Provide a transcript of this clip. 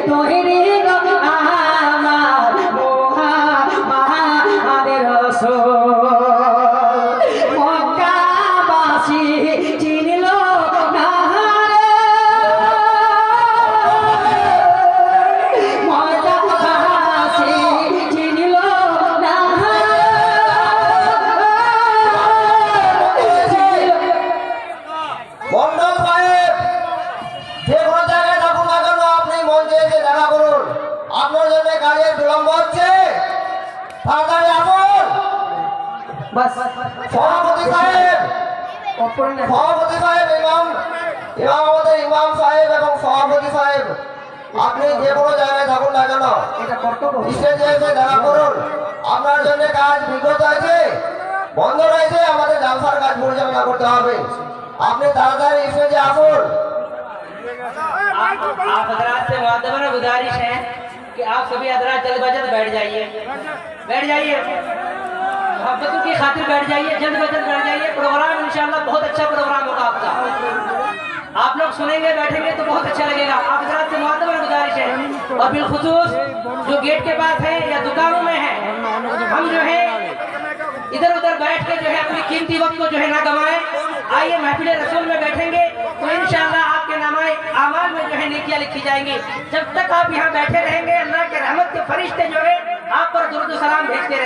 তৈরি গো আমার মুহাম্মদ রাসূল। মক্কাবাসী চিনল না রে, মক্কাবাসী চিনল না মন্ডল সাহেব, যে কোনো জায়গায় থাকুন না কেন আপনি মঞ্চে এসে দেখা করুন। আপনার জন্য কাজের বিলম্ব হচ্ছে, তাড়াতাড়ি আসুন। বাস সভাপতি সাহেব, সভাপতি সাহেব, আমাদের ইমাম সাহেব এবং সভাপতি সাহেব, আপনি যে কোনো জায়গায় থাকুন না কেন এটা কর্তব্য। স্টেজে এসে দেখা করুন। আপনার জন্য কাজ বিগত আছে, বন্ধ রয়েছে, আমাদের জালসার কাজ পরিচালনা করতে হবে। আপনি তাড়াতাড়ি স্টেজে আসুন। आप हजरात से मुआद्दबना गुजारिश है कि आप सभी हजरात जल्द ब जल्द बैठ जाइए, बैठ जाइए, मोहब्बतों की खातिर बैठ जाइए, जल्द ब जल्द बैठ जाइए। प्रोग्राम इंशाल्लाह बहुत अच्छा प्रोग्राम होगा आपका। आप लोग सुनेंगे बैठेंगे तो बहुत अच्छा लगेगा। आप हजरात से मुआद्दबना गुजारिश है, और बिलखुसूस जो गेट के पास है या दुकानों में है, हम जो है इधर उधर बैठ के जो है अपनी कीमती वक्त को जो है ना गवाएं। आइए महफिल रसूल में बैठेंगे तो इंशाल्लाह आपके नामाए आमाल में जो है नेकियां लिखी जाएंगी। जब तक आप यहाँ बैठे रहेंगे अल्लाह के रहमत के फरिश्ते जो है आप पर दुरूद सलाम भेजते रहेंगे।